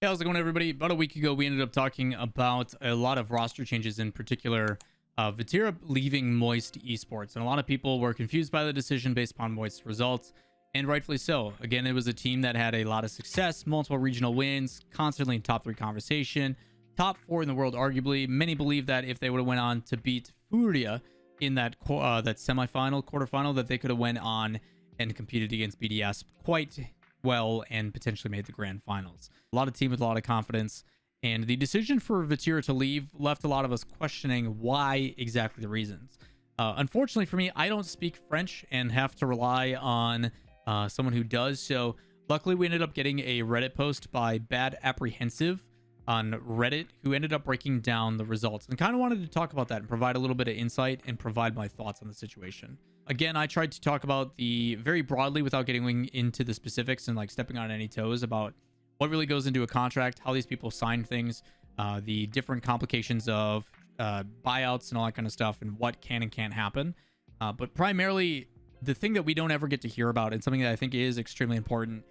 Hey, how's it going, everybody? About a week ago, we ended up talking about a lot of roster changes, in particular, Vatira leaving Moist Esports. And a lot of people were confused by the decision based upon Moist's results, and rightfully so. Again, it was a team that had a lot of success, multiple regional wins, constantly in top 3 conversation, top 4 in the world, arguably. Many believe that if they would have went on to beat Furia in that semifinal, quarterfinal, that they could have went on and competed against BDS quite well and potentially made the grand finals. A lot of team with a lot of confidence, and the decision for Vatira to leave left a lot of us questioning why exactly the reasons. Unfortunately for me, I don't speak French and have to rely on someone who does. So luckily we ended up getting a Reddit post by Bad Apprehensive on Reddit, who ended up breaking down the results, and kind of wanted to talk about that and provide a little bit of insight and provide my thoughts on the situation. Again, I tried to talk about the very broadly without getting into the specifics and like stepping on any toes about what really goes into a contract, how these people sign things, the different complications of buyouts and all that kind of stuff, and what can and can't happen. But primarily, the thing that we don't ever get to hear about, and something that I think is extremely important,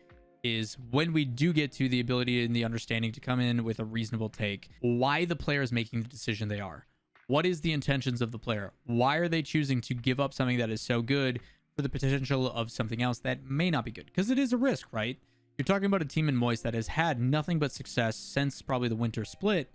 is when we do get to the ability and the understanding to come in with a reasonable take, why the player is making the decision they are. What is the intentions of the player? Why are they choosing to give up something that is so good for the potential of something else that may not be good? Because it is a risk, right? You're talking about a team in Moist that has had nothing but success since probably the winter split,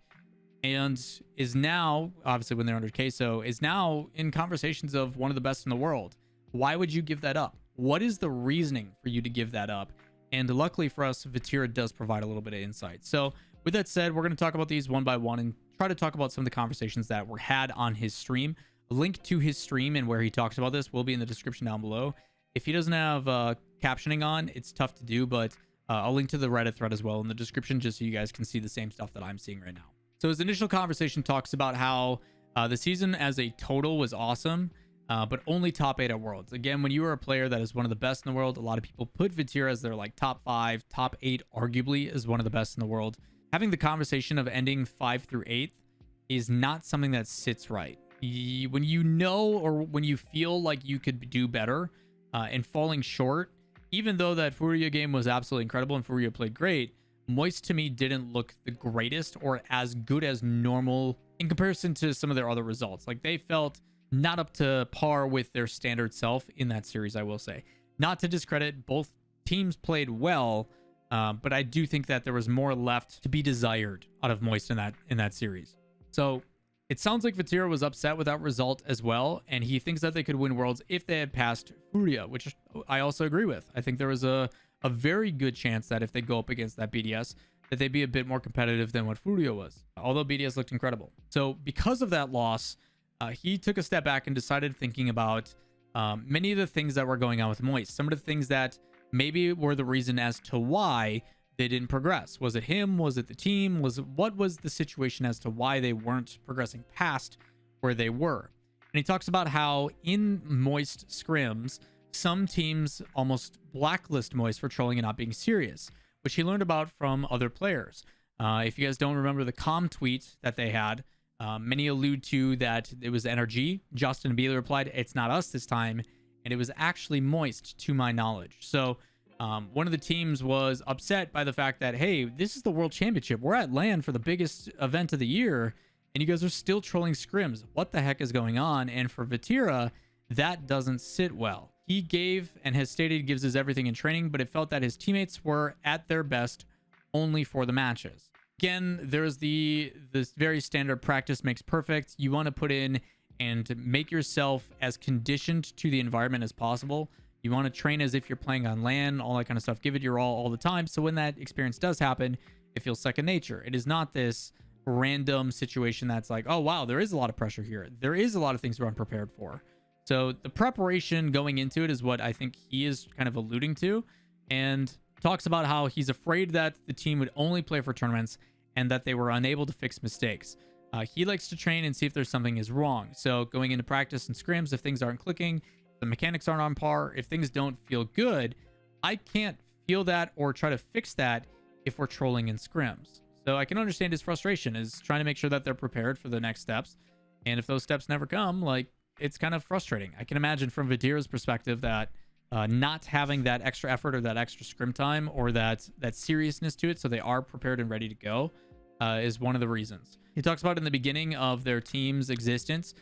and is now, obviously when they're under queso, is now in conversations of one of the best in the world. Why would you give that up? What is the reasoning for you to give that up? And luckily for us, Vatira does provide a little bit of insight. So with that said, we're going to talk about these one by one and try to talk about some of the conversations that were had on his stream. A link to his stream and where he talks about this will be in the description down below. If he doesn't have captioning on, it's tough to do, but I'll link to the Reddit thread as well in the description just so you guys can see the same stuff that I'm seeing right now. So his initial conversation talks about how the season as a total was awesome, but only top 8 at Worlds. Again, when you are a player that is one of the best in the world, a lot of people put Vatira as their like top 5, top 8 arguably is one of the best in the world. Having the conversation of ending 5 through 8th is not something that sits right. When you know, or when you feel like you could do better and falling short, even though that Furia game was absolutely incredible and Furia played great, Moist to me didn't look the greatest or as good as normal in comparison to some of their other results. Like they felt not up to par with their standard self in that series, I will say. Not to discredit, both teams played well, but I do think that there was more left to be desired out of Moist in that series. So it sounds like Vatira was upset with that result as well, and he thinks that they could win Worlds if they had passed Furia, which I also agree with. I think there was a very good chance that if they go up against that BDS, that they'd be a bit more competitive than what Furia was, although BDS looked incredible. So because of that loss, he took a step back and decided thinking about many of the things that were going on with Moist. Some of the things that maybe were the reason as to why they didn't progress. Was it him? Was it the team? What was the situation as to why they weren't progressing past where they were? And he talks about how in Moist scrims, some teams almost blacklist Moist for trolling and not being serious, which he learned about from other players. If you guys don't remember the calm tweet that they had, many allude to that it was NRG. Justin immediately replied, "It's not us this time," and it was actually Moist, to my knowledge. So one of the teams was upset by the fact that, hey, this is the World Championship. We're at LAN for the biggest event of the year, and you guys are still trolling scrims. What the heck is going on? And for Vatira, that doesn't sit well. He gave and has stated gives his everything in training, but it felt that his teammates were at their best only for the matches. Again, there's this very standard practice makes perfect. You want to put in and make yourself as conditioned to the environment as possible. You want to train as if you're playing on LAN, all that kind of stuff. Give it your all the time. So when that experience does happen, it feels second nature. It is not this random situation that's like, oh, wow, there is a lot of pressure here. There is a lot of things we're unprepared for. So the preparation going into it is what I think he is kind of alluding to, and talks about how he's afraid that the team would only play for tournaments and that they were unable to fix mistakes. He likes to train and see if there's something is wrong. So going into practice and scrims, if things aren't clicking, the mechanics aren't on par, if things don't feel good, I can't feel that or try to fix that if we're trolling in scrims. So I can understand his frustration is trying to make sure that they're prepared for the next steps. And if those steps never come, like, it's kind of frustrating. I can imagine from Vatira's perspective that not having that extra effort or that extra scrim time or that seriousness to it, so they are prepared and ready to go, is one of the reasons. He talks about in the beginning of their team's existence,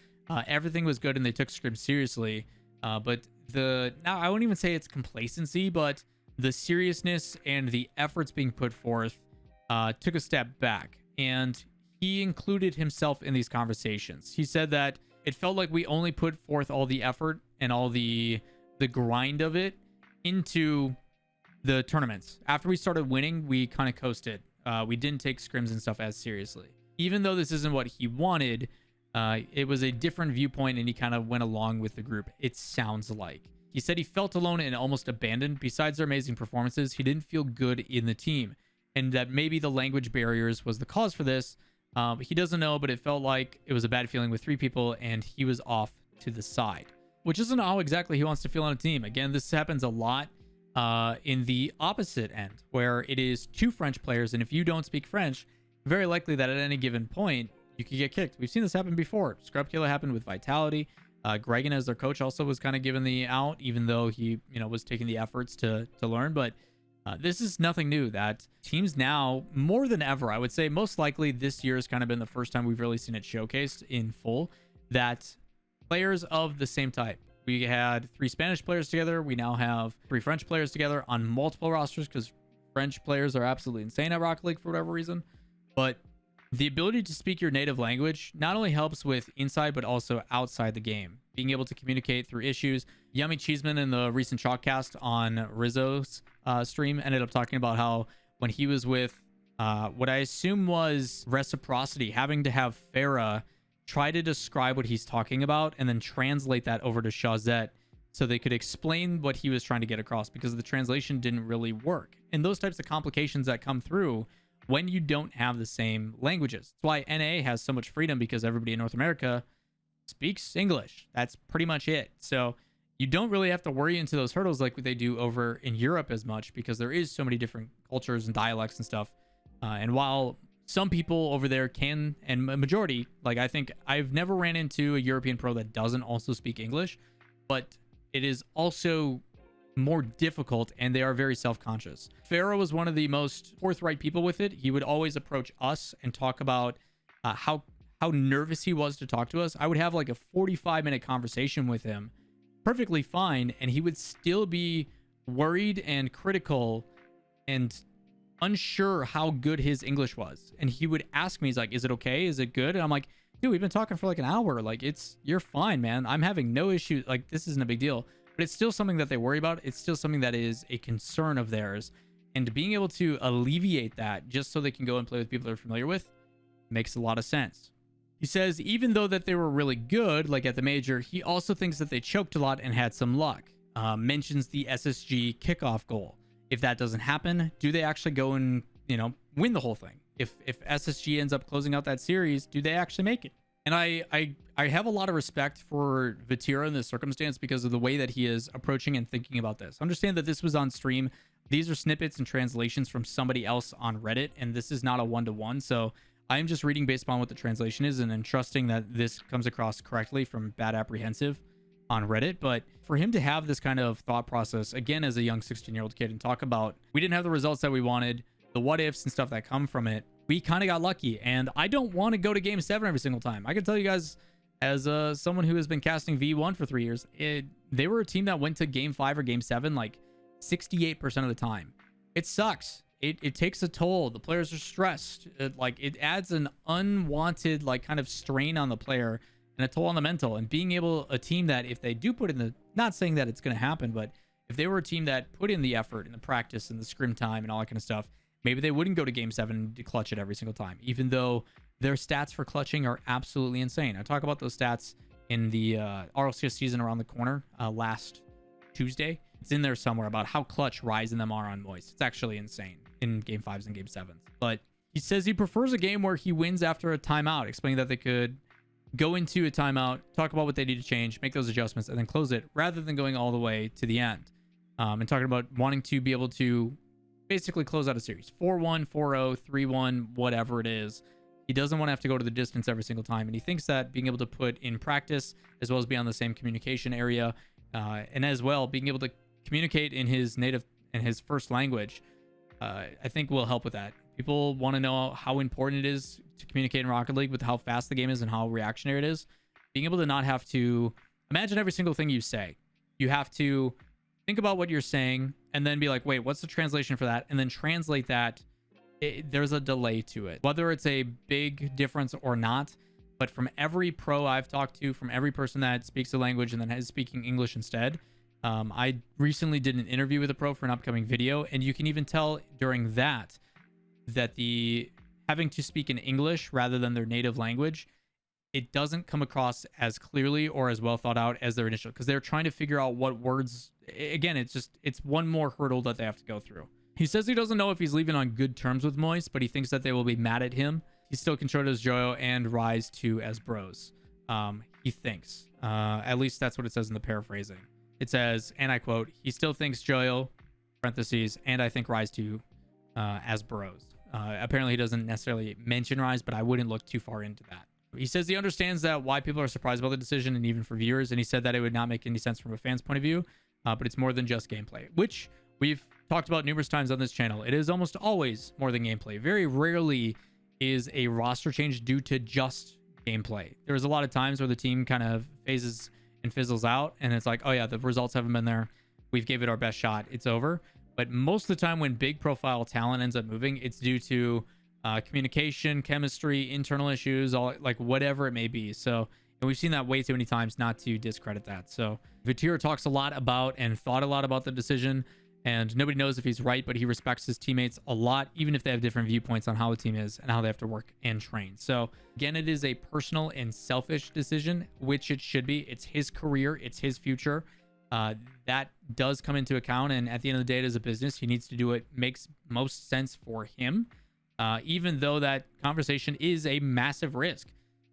everything was good and they took scrim seriously, but now I won't even say it's complacency, but the seriousness and the efforts being put forth took a step back, and he included himself in these conversations. He said that it felt like we only put forth all the effort and all the grind of it into the tournaments. After we started winning, we kind of coasted. We didn't take scrims and stuff as seriously. Even though this isn't what he wanted, it was a different viewpoint and he kind of went along with the group, it sounds like. He said he felt alone and almost abandoned. Besides their amazing performances, he didn't feel good in the team, and that maybe the language barriers was the cause for this. He doesn't know, but it felt like it was a bad feeling with 3 people and he was off to the side, which isn't how exactly he wants to feel on a team. Again, this happens a lot in the opposite end, where it is 2 French players, and if you don't speak French, very likely that at any given point you could get kicked. We've seen this happen before. Scrub Killer happened with Vitality. Gregan, as their coach, also was kind of given the out, even though he was taking the efforts to learn. But this is nothing new. That teams now, more than ever, I would say most likely this year has kind of been the first time we've really seen it showcased in full, that players of the same type. We had 3 Spanish players together. We now have 3 French players together on multiple rosters, because French players are absolutely insane at Rocket League for whatever reason. But the ability to speak your native language not only helps with inside, but also outside the game. Being able to communicate through issues. Yummy Cheeseman in the recent Chalkcast on Rizzo's stream ended up talking about how when he was with what I assume was Reciprocity, having to have Farah try to describe what he's talking about and then translate that over to Shazette so they could explain what he was trying to get across, because the translation didn't really work. And those types of complications that come through when you don't have the same languages. That's why NA has so much freedom, because everybody in North America speaks English. That's pretty much it. So you don't really have to worry into those hurdles like they do over in Europe as much, because there is so many different cultures and dialects and stuff. And while some people over there can, and a majority, like I think I've never ran into a European pro that doesn't also speak English, but it is also more difficult and they are very self-conscious. Farah was one of the most forthright people with it. He would always approach us and talk about how nervous he was to talk to us. I would have like a 45-minute conversation with him, perfectly fine, and he would still be worried and critical and unsure how good his English was. And he would ask me, he's like, is it okay? Is it good? And I'm like, dude, we've been talking for like an hour. Like, you're fine, man. I'm having no issue. Like, this isn't a big deal. But it's still something that they worry about. It's still something that is a concern of theirs. And being able to alleviate that just so they can go and play with people they're familiar with makes a lot of sense. He says, even though that they were really good, like at the major, he also thinks that they choked a lot and had some luck. Mentions the SSG kickoff goal. If that doesn't happen, do they actually go and, win the whole thing? If SSG ends up closing out that series, do they actually make it? And I have a lot of respect for Vatira in this circumstance because of the way that he is approaching and thinking about this. Understand that this was on stream. These are snippets and translations from somebody else on Reddit, and this is not a one-to-one. So I'm just reading based upon what the translation is and then trusting that this comes across correctly from Bad Apprehensive on Reddit. But for him to have this kind of thought process, again, as a young 16-year-old kid, and talk about, we didn't have the results that we wanted, the what ifs and stuff that come from it, we kind of got lucky. And I don't want to go to game 7 every single time. I can tell you guys, as someone who has been casting V1 for 3 years, they were a team that went to game 5 or game 7 like 68% of the time. It sucks. It takes a toll. The players are stressed. It adds an unwanted kind of strain on the player and a toll on the mental. And being able, a team that if they do put in the, not saying that it's going to happen, but if they were a team that put in the effort and the practice and the scrim time and all that kind of stuff, maybe they wouldn't go to game 7 to clutch it every single time, even though their stats for clutching are absolutely insane. I talk about those stats in the RLCS season around the corner last Tuesday. It's in there somewhere about how clutch Rise and them are on Moist. It's actually insane in game 5s and game 7s. But he says he prefers a game where he wins after a timeout, explaining that they could go into a timeout, talk about what they need to change, make those adjustments, and then close it rather than going all the way to the end. And talking about wanting to be able to basically close out a series 4-1, 4-0, 3-1, whatever it is. He doesn't want to have to go to the distance every single time. And he thinks that being able to put in practice as well as be on the same communication area and as well being able to communicate in his native and his first language, I think will help with that. People want to know how important it is to communicate in Rocket League with how fast the game is and how reactionary it is. Being able to not have to imagine every single thing you say. You have to think about what you're saying and then be like, wait, what's the translation for that? And then translate that. There's a delay to it, whether it's a big difference or not. But from every pro I've talked to, from every person that speaks the language and then is speaking English instead, I recently did an interview with a pro for an upcoming video, and you can even tell during that the having to speak in English rather than their native language, it doesn't come across as clearly or as well thought out as their initial, because they're trying to figure out what words. Again, it's one more hurdle that they have to go through. He says he doesn't know if he's leaving on good terms with Moist, but he thinks that they will be mad at him. He still controls Joyo and Rise 2 as bros. He thinks. At least that's what it says in the paraphrasing. It says, and I quote, he still thinks Joyo, parentheses, and I think Rise 2 as bros. Apparently he doesn't necessarily mention Rise, but I wouldn't look too far into that. He says he understands that why people are surprised about the decision, and even for viewers, and he said that it would not make any sense from a fan's point of view, but it's more than just gameplay, which we've talked about numerous times on this channel. It is almost always more than gameplay. Very rarely is a roster change due to just gameplay. There's a lot of times where the team kind of phases and fizzles out, and it's like, oh yeah, the results haven't been there. We've gave it our best shot. It's over. But most of the time when big profile talent ends up moving, it's due to communication, chemistry, internal issues, all like whatever it may be. So, and we've seen that way too many times not to discredit that. So Vatira talks a lot about and thought a lot about the decision, and nobody knows if he's right, but he respects his teammates a lot, even if they have different viewpoints on how the team is and how they have to work and train. So again, it is a personal and selfish decision, which it should be. It's his career. It's his future. That does come into account. And at the end of the day, it is a business. He needs to do what makes most sense for him, even though that conversation is a massive risk.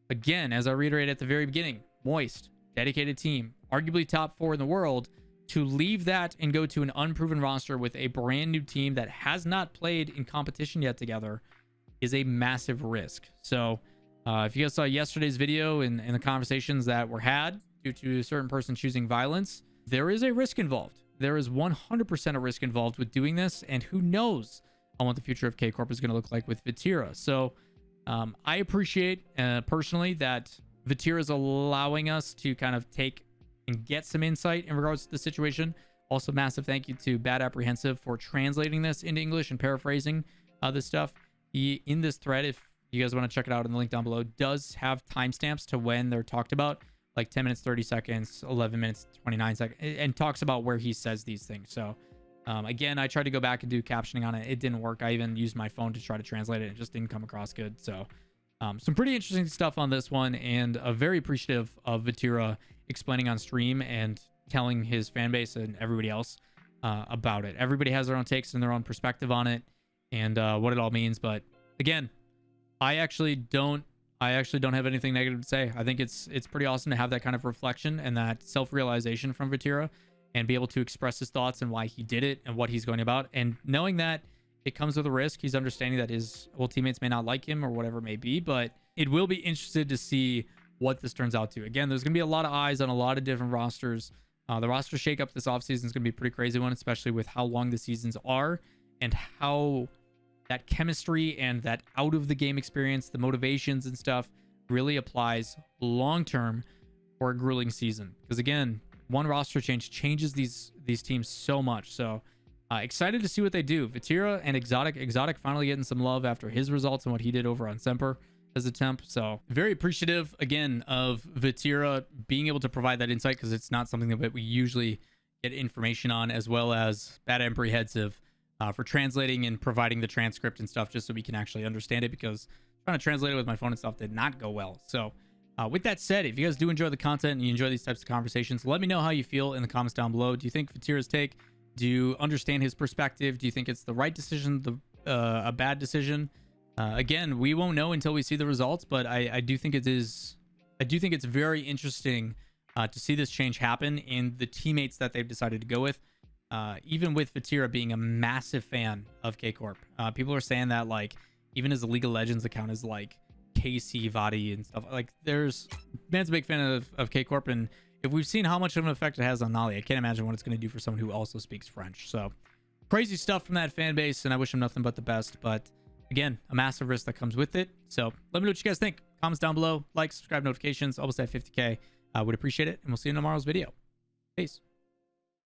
Again, as I reiterated at the very beginning, Moist, dedicated team, arguably top 4 in the world. To leave that and go to an unproven roster with a brand new team that has not played in competition yet together is a massive risk. So if you guys saw yesterday's video and the conversations that were had due to a certain person choosing violence, there is a risk involved. There is 100% a risk involved with doing this, and who knows on what the future of K Corp is going to look like with Vatira. So I appreciate personally that Vatira is allowing us to kind of take and get some insight in regards to the situation. Also, massive thank you to Bad Apprehensive for translating this into English and paraphrasing this stuff. He, in this thread, if you guys want to check it out in the link down below, does have timestamps to when they're talked about, like 10 minutes, 30 seconds, 11 minutes, 29 seconds, and talks about where he says these things. So again, I tried to go back and do captioning on it. It didn't work. I even used my phone to try to translate it. It just didn't come across good. So some pretty interesting stuff on this one, and very appreciative of Vatira explaining on stream and telling his fan base and everybody else about it. Everybody has their own takes and their own perspective on it and what it all means. But again, I actually don't have anything negative to say. I think it's pretty awesome to have that kind of reflection and that self-realization from Vatira and be able to express his thoughts and why he did it and what he's going about. And knowing that it comes with a risk, he's understanding that his teammates may not like him or whatever it may be, but it will be interested to see what this turns out to. Again, there's going to be a lot of eyes on a lot of different rosters. The roster shakeup this offseason is going to be a pretty crazy one, especially with how long the seasons are and how that chemistry and that out of the game experience, the motivations and stuff really applies long term for a grueling season. Because again, one roster change changes these teams so much. So excited to see what they do. Vatira and Exotic finally getting some love after his results and what he did over on Semper as a temp. So very appreciative again of Vatira being able to provide that insight, because it's not something that we usually get information on, as well as Bad Apprehensive for translating and providing the transcript and stuff just so we can actually understand it, because trying to translate it with my phone and stuff did not go well. So with that said, if you guys do enjoy the content and you enjoy these types of conversations, let me know how you feel in the comments down below. Do you think Vatira's take, do you understand his perspective? Do you think it's the right decision, a bad decision? Again, we won't know until we see the results, but I do think it is. I do think it's very interesting to see this change happen in the teammates that they've decided to go with. Even with Vatira being a massive fan of K Corp, people are saying that like even his League of Legends account is like KC Vati and stuff. Like man's a big fan of K Corp, and if we've seen how much of an effect it has on Nolly, I can't imagine what it's going to do for someone who also speaks French. So crazy stuff from that fan base, and I wish him nothing but the best. But again, a massive risk that comes with it. So let me know what you guys think. Comments down below, like, subscribe, notifications, almost at 50K. I would appreciate it, and we'll see you in tomorrow's video. Peace.